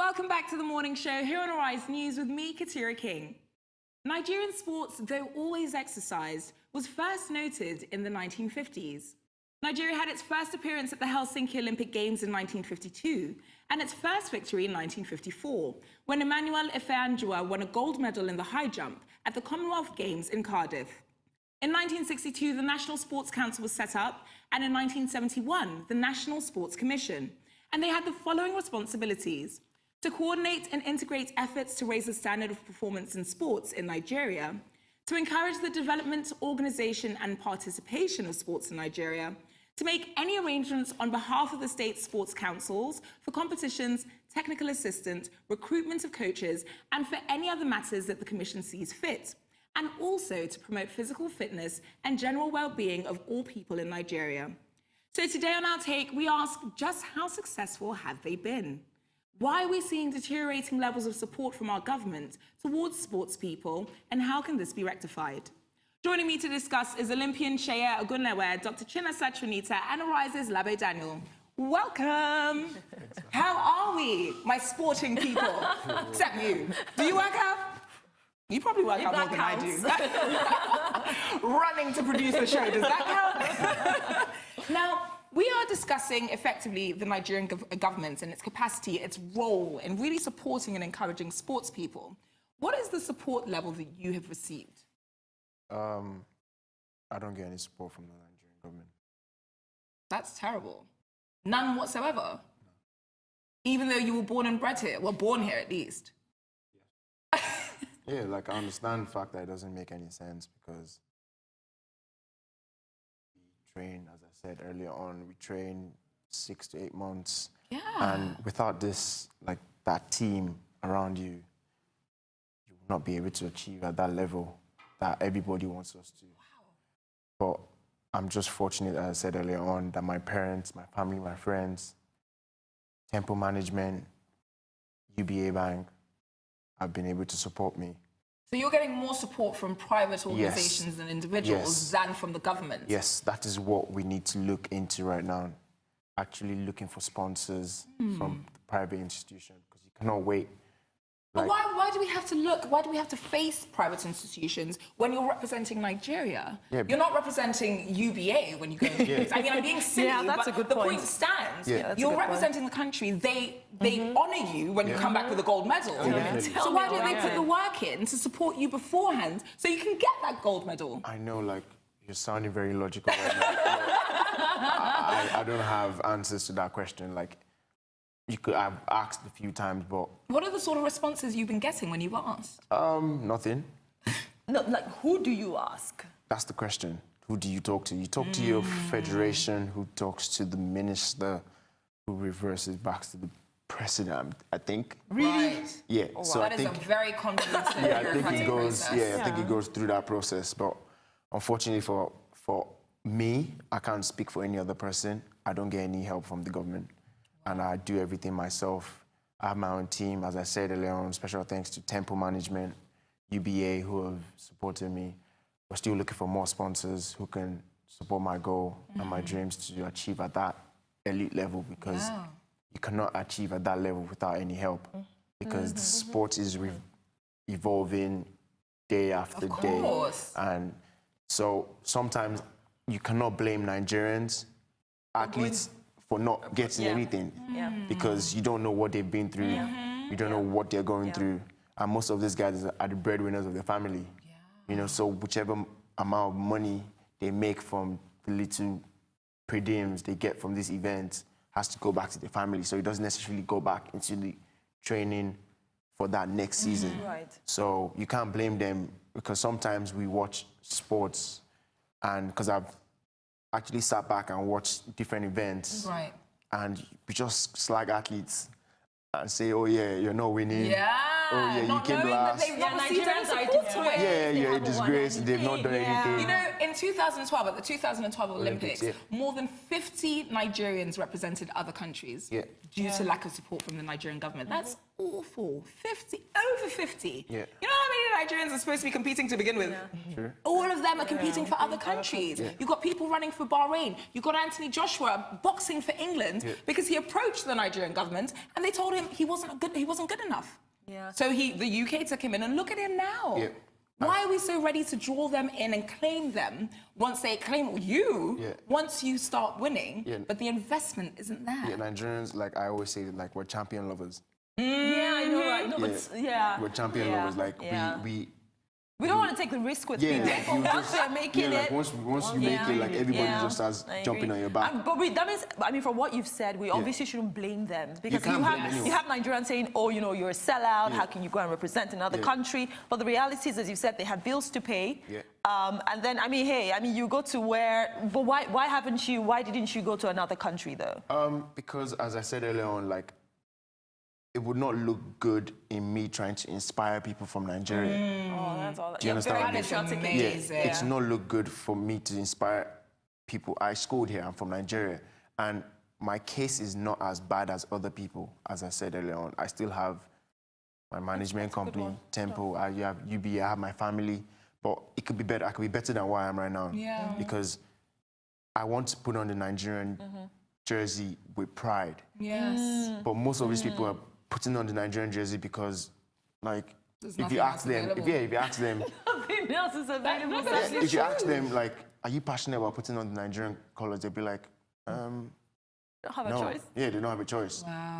Welcome back to the morning show here on Arise News with me, Katira King. Nigerian sports, though always exercised, was first noted in the 1950s. Nigeria had its first appearance at the Helsinki Olympic Games in 1952 and its first victory in 1954, when Emmanuel Ifeanyiwa won a gold medal in the high jump at the Commonwealth Games in Cardiff. In 1962, the National Sports Council was set up, and in 1971, the National Sports Commission. And they had the following responsibilities: to coordinate and integrate efforts to raise the standard of performance in sports in Nigeria, to encourage the development, organization, and participation of sports in Nigeria, to make any arrangements on behalf of the state sports councils for competitions, technical assistance, recruitment of coaches, and for any other matters that the Commission sees fit, and also to promote physical fitness and general well-being of all people in Nigeria. So today on Our Take, we ask, just how successful have they been? Why are we seeing deteriorating levels of support from our government towards sports people, and how can this be rectified? Joining me to discuss is Olympian Sheye Ogunlewe, Dr. Chinasa Trinita, and Arise's Labo Daniel. Welcome. How are we, my sporting people? Except you. Do you work out? You probably work out more than I do. Running to produce the show, does that count? Now, we are discussing effectively the Nigerian government and its capacity, its role in really supporting and encouraging sports people. What is the support level that you have received? I don't get any support from the Nigerian government. That's terrible. None whatsoever? No. Even though you were born and bred here? Well, born here at least. Yes. Yeah, like I understand the fact that it doesn't make any sense because we train, as I said earlier on, we train 6 to 8 months. Yeah. And without this, like that team around you, you will not be able to achieve at that level that everybody wants us to. Wow. But I'm just fortunate, as I said earlier on, that my parents, my family, my friends, Temple Management, UBA Bank, have been able to support me. So you're getting more support from private organizations and individuals than from the government? Yes, that is what we need to look into right now. Actually looking for sponsors from the private institution, because you cannot wait. But why do we have to look? Why do we have to face private institutions when you're representing Nigeria? Yeah, you're not representing UBA when you go into this. I mean, I'm being silly, that's but a good the point. point stands. Yeah. You're representing the country. They honor you when you come back with a gold medal. So why don't they put the work in to support you beforehand so you can get that gold medal? I know, like, you're sounding very logical right now. I don't have answers to that question. Like, I've asked a few times, but... What are the sort of responses you've been getting when you've asked? Nothing. No, like, who do you ask? That's the question. Who do you talk to? You talk to your federation, who talks to the minister, who reverses back to the president, I think. Really? Right. Yeah. Oh, wow. So that I is think, a very convoluted I think it goes through that process. But unfortunately for me, I can't speak for any other person. I don't get any help from the government. And I do everything myself. I have my own team. As I said earlier on, special thanks to Temple Management, UBA, who have supported me. We're still looking for more sponsors who can support my goal and my dreams to achieve at that elite level, because you cannot achieve at that level without any help, because the sport is evolving day after day. And so sometimes you cannot blame Nigerians, athletes, for not getting anything, because you don't know what they've been through, you don't know what they're going through, and most of these guys are the breadwinners of the family. You know, so whichever amount of money they make from the little per diems they get from this event has to go back to the family, so it doesn't necessarily go back into the training for that next season. Right. So you can't blame them, because sometimes we watch sports, and because I've actually sat back and watched different events, and we just slag athletes and say, oh yeah, you're not winning. yeah, you not came knowing last. that they've not received any Nigerians are support to disgraced. it. Yeah, They you're a haven't won disgrace. They've not done anything, anything. You know, in 2012, at the 2012 Olympics, yeah. more than 50 Nigerians represented other countries Yeah. due to lack of support from the Nigerian government. That's awful. 50, over 50. Yeah. You know how many Nigerians are supposed to be competing to begin with? Sure. All of them are competing for other countries. You've got people running for Bahrain. You've got Anthony Joshua boxing for England because he approached the Nigerian government and they told him he wasn't good enough. Yeah. So the UK took him in, and look at him now. Yeah. Why are we so ready to draw them in and claim them once they claim you, once you start winning, but the investment isn't there? Yeah, Nigerians, like I always say, like we're champion lovers. Yeah, I know, right? No, but We're champion lovers. Like we don't want to take the risk with people. like, you Once just- they're making like it. once you make it, like everybody just starts I jumping agree. on your back. But that means, I mean, from what you've said, we obviously shouldn't blame them because can't blame anyone. you have Nigerians saying, oh, you know, you're a sellout. How can you go and represent another country? But the reality is, as you said, they have bills to pay. And then, I mean, hey, I mean, you go to where? But why didn't you go to another country though? Because as I said earlier on, like it would not look good in me trying to inspire people from Nigeria. Oh, that's all. Do you understand what I mean? Patriotic Yeah, it's not look good for me to inspire people. I schooled here, I'm from Nigeria, and my case is not as bad as other people, as I said earlier on. I still have my management company, Tempo, I have UB, I have my family, but it could be better. I could be better than where I am right now. Because I want to put on the Nigerian jersey with pride. Yes. But most of these people are putting on the Nigerian jersey because, like, if nothing you else ask them, available. if you ask them, Nothing else is available. if you ask them, like, are you passionate about putting on the Nigerian colours? They'll be like, Don't have a no. choice. Yeah, they don't have a choice. Wow.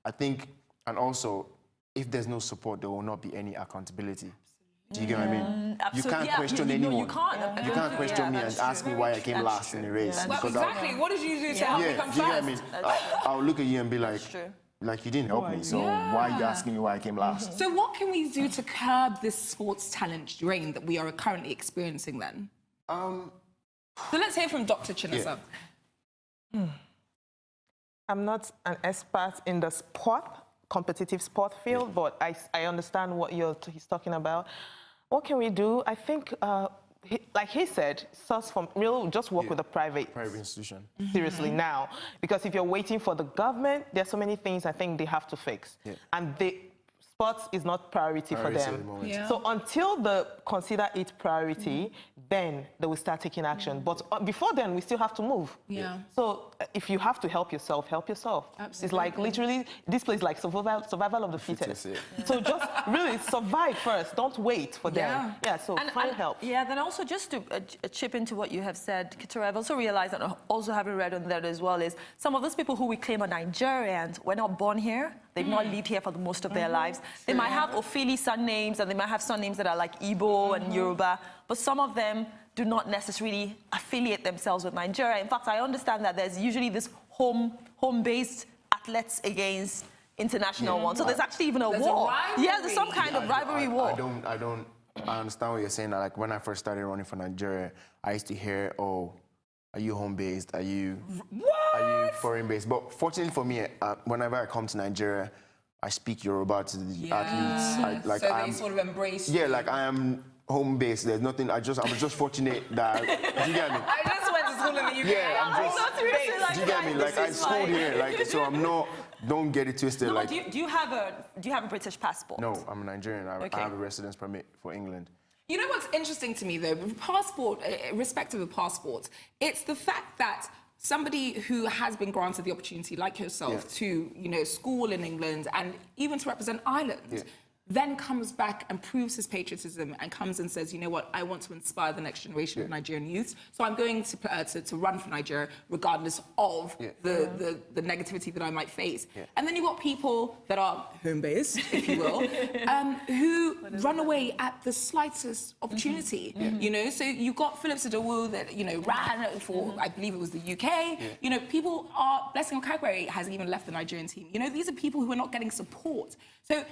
But I think, and also, if there's no support, there will not be any accountability. Do you get what I mean? Absolutely. You can't question anyone. You can't. You can't question me and ask me why I came last in the race. Well, because exactly. What did you do to help me come do you get first? what I mean? I'll look at you and be like, you didn't help me, so why are you asking me why I came last? So what can we do to curb this sports talent drain that we are currently experiencing then? So let's hear from Dr. Chinasa. I'm not an expert in the competitive sport field, but I understand what he's talking about. What can we do? I think, like he said, source from just work with a private institution. Seriously now, because if you're waiting for the government, there's so many things I think they have to fix, and sports is not priority for at the them. moment. So until they consider it priority, then they will start taking action. But before then, we still have to move. So if you have to help yourself, help yourself. Absolutely. It's like literally, this place is like survival of the fittest. So just really survive first. Don't wait for them. So find help. Yeah, then also just to chip into what you have said, Kitara, I've also realized, and also having read on that as well, is some of those people who we claim are Nigerians were not born here. They've not lived here for the most of their lives. They might have Ofili surnames, and they might have surnames that are like Igbo and Yoruba, but some of them do not necessarily affiliate themselves with Nigeria. In fact, I understand that there's usually this home-based athletes against international ones. So there's actually even a war. There's some kind of rivalry war. I understand what you're saying. Like when I first started running for Nigeria, I used to hear, oh, are you home-based? Are you foreign-based? But fortunately for me, whenever I come to Nigeria, I speak Yoruba to the athletes. So they sort of embrace you. Yeah, like I am home-based. There's nothing. I was just fortunate that. Do you get me? I just went to school in the UK. Yeah, I'm just. Like Do you get me? Like I schooled here. Like so, I'm not. Don't get it twisted. No, like. do you have a British passport? No, I'm a Nigerian. I have a residence permit for England. You know what's interesting to me, though? Passport, irrespective of passports, it's the fact that somebody who has been granted the opportunity, like yourself, to, school in England and even to represent Ireland, then comes back and proves his patriotism and comes and says, you know what, I want to inspire the next generation of Nigerian youths, so I'm going to run for Nigeria regardless of the negativity that I might face. And then you've got people that are home-based, if you will, who run away at the slightest opportunity, So you've got Philip Sidowu that, ran for, I believe it was the UK. People are, Blessing Okagbare hasn't even left the Nigerian team. These are people who are not getting support. So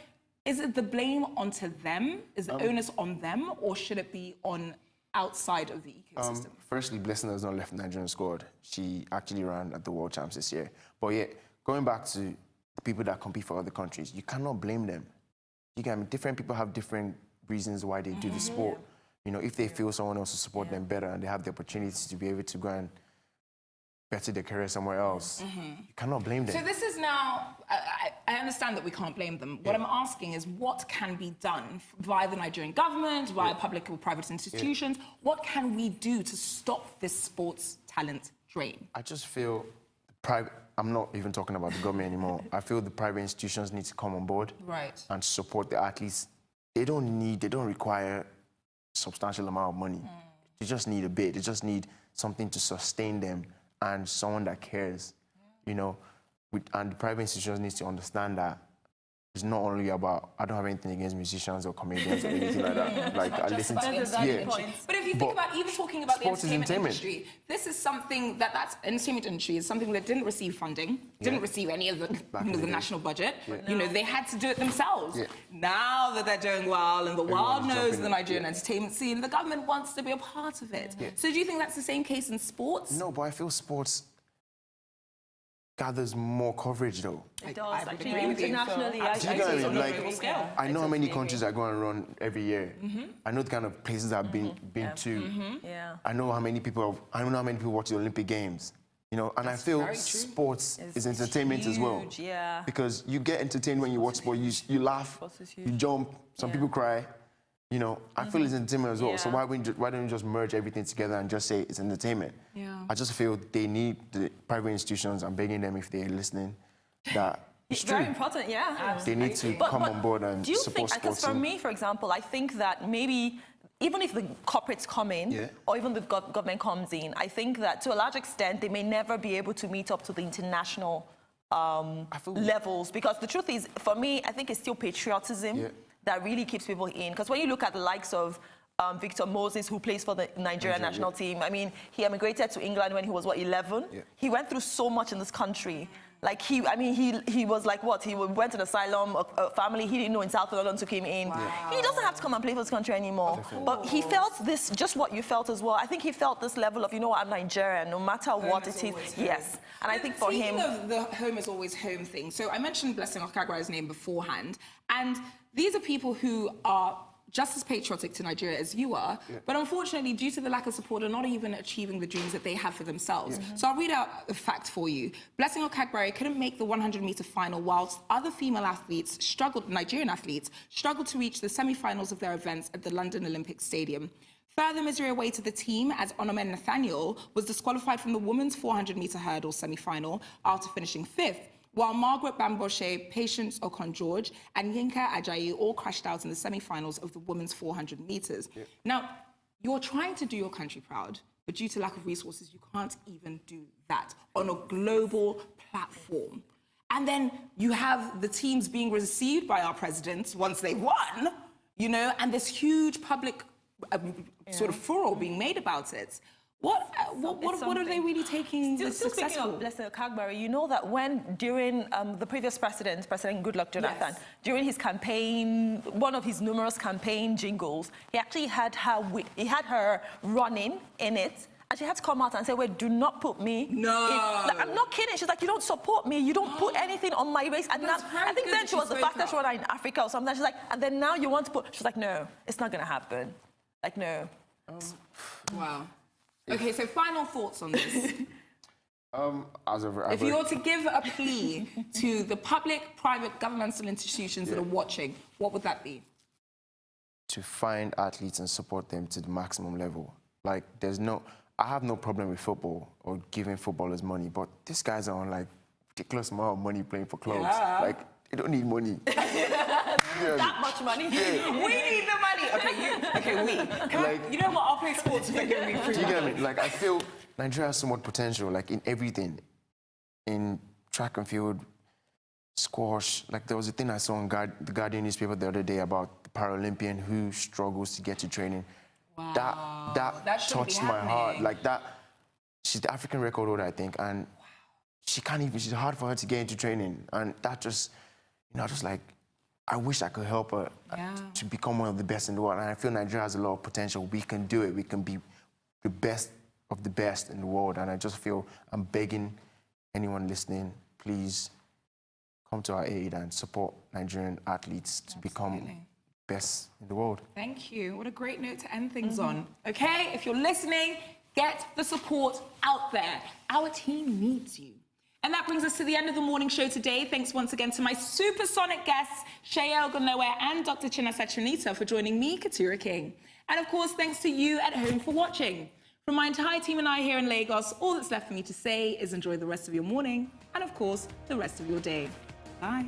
is it the blame onto them? Is the onus on them? Or should it be on outside of the ecosystem? Firstly, Blessing has not left the Nigerian squad. She actually ran at the World Champs this year. But going back to the people that compete for other countries, you cannot blame them. You get me? Different people have different reasons why they do the sport. You know, if they feel someone else will support them better and they have the opportunity to be able to go and better their career somewhere else, you cannot blame them. So this is now, I understand that we can't blame them. What I'm asking is what can be done via the Nigerian government, via public or private institutions? What can we do to stop this sports talent drain? I just feel private, I'm not even talking about the government anymore. I feel the private institutions need to come on board and support the athletes. They don't require substantial amount of money. They just need a bit. They just need something to sustain them and someone that cares, you know. And the private institutions need to understand that it's not only about, I don't have anything against musicians or comedians or anything like that. Like, I listen to, But if you think about, even talking about the entertainment industry, this is something that's entertainment industry is something that didn't receive funding, didn't receive any of the, the national budget. You know, they had to do it themselves. Now that they're doing well and the world knows the Nigerian entertainment scene, the government wants to be a part of it. So do you think that's the same case in sports? No, but I feel sports gathers more coverage though. It does. Internationally, I know how many countries I go and run every year. I know the kind of places I've been to. I know how many people watch the Olympic Games. You know, and I feel sports is entertainment as well. Because you get entertained when you watch sport. You laugh, you jump. Some people cry. You know, I feel it's entertainment as well. So why don't you just merge everything together and just say it's entertainment? I just feel they need the private institutions. I'm begging them if they're listening. That it's very important, They need to come on board and support sports. Because for me, for example, I think that maybe even if the corporates come in or even the government comes in, I think that to a large extent they may never be able to meet up to the international levels. Because the truth is, for me, I think it's still patriotism that really keeps people in. Because when you look at the likes of Victor Moses, who plays for the Nigerian national team, I mean, he emigrated to England when he was, 11? He went through so much in this country. Like, he was like, what? He went to the asylum, a family he didn't know in South London took him in. He doesn't have to come and play for this country anymore. But he felt this, just what you felt as well. I think he felt this level of, you know what, I'm Nigerian, no matter what it is. Yes. And I think for him... Speaking of the home is always home thing, so I mentioned Blessing Okagwa's name beforehand, and these are people who are just as patriotic to Nigeria as you are, but unfortunately, due to the lack of support, are not even achieving the dreams that they have for themselves. So I'll read out a fact for you. Blessing Okagwari couldn't make the 100-meter final whilst other female athletes Nigerian athletes, struggled to reach the semi-finals of their events at the London Olympic Stadium. Further misery awaited the team as Onome Nathaniel was disqualified from the women's 400-meter hurdle semi-final after finishing 5th. While Margaret Bamboshe, Patience Okon-George, and Yinka Ajayi all crashed out in the semi-finals of the women's 400 meters. Now, you're trying to do your country proud, but due to lack of resources, you can't even do that on a global platform. And then you have the teams being received by our presidents once they've won, you know, and this huge public sort of furor being made about it. What are they really taking Still successful? Speaking of Blessing Okagwari, you know that during the previous President Goodluck Jonathan, during his campaign, one of his numerous campaign jingles, he actually had her running in it. And she had to come out and say, wait, do not put me in. Like, I'm not kidding. She's like, you don't support me. You don't put anything on my race. And now, I think then she was the fastest runner in Africa or something. She's like, and then now you want to put... She's like, no, it's not going to happen. Like, no. Wow. Okay, so final thoughts on this. If you were to give a plea to the public, private, governmental institutions that are watching, what would that be? To find athletes and support them to the maximum level. Like, I have no problem with football or giving footballers money, but these guys are on, like, ridiculous amount of money playing for clubs. Like, they don't need money. That much money? We need the money. Okay, you know what? I'll play sports if they give me free money. Do you get me? Like, I feel Nigeria has so much potential, like, in everything. In track and field, squash. Like, there was a thing I saw in the Guardian newspaper the other day about the Paralympian who struggles to get to training. Wow. That touched my heart. Like, that, she's the African record holder, I think, and she can't even, it's hard for her to get into training. And that just, you know, just like, I wish I could help her to become one of the best in the world. And I feel Nigeria has a lot of potential. We can do it. We can be the best of the best in the world. And I just feel I'm begging anyone listening, please come to our aid and support Nigerian athletes to become best in the world. Thank you. What a great note to end things on. Okay, if you're listening, get the support out there. Our team needs you. And that brings us to the end of the morning show today. Thanks once again to my supersonic guests, Shayel Gonowe and Dr. Chinasa Trinita for joining me, Katura King. And of course, thanks to you at home for watching. From my entire team and I here in Lagos, all that's left for me to say is enjoy the rest of your morning and, of course, the rest of your day. Bye.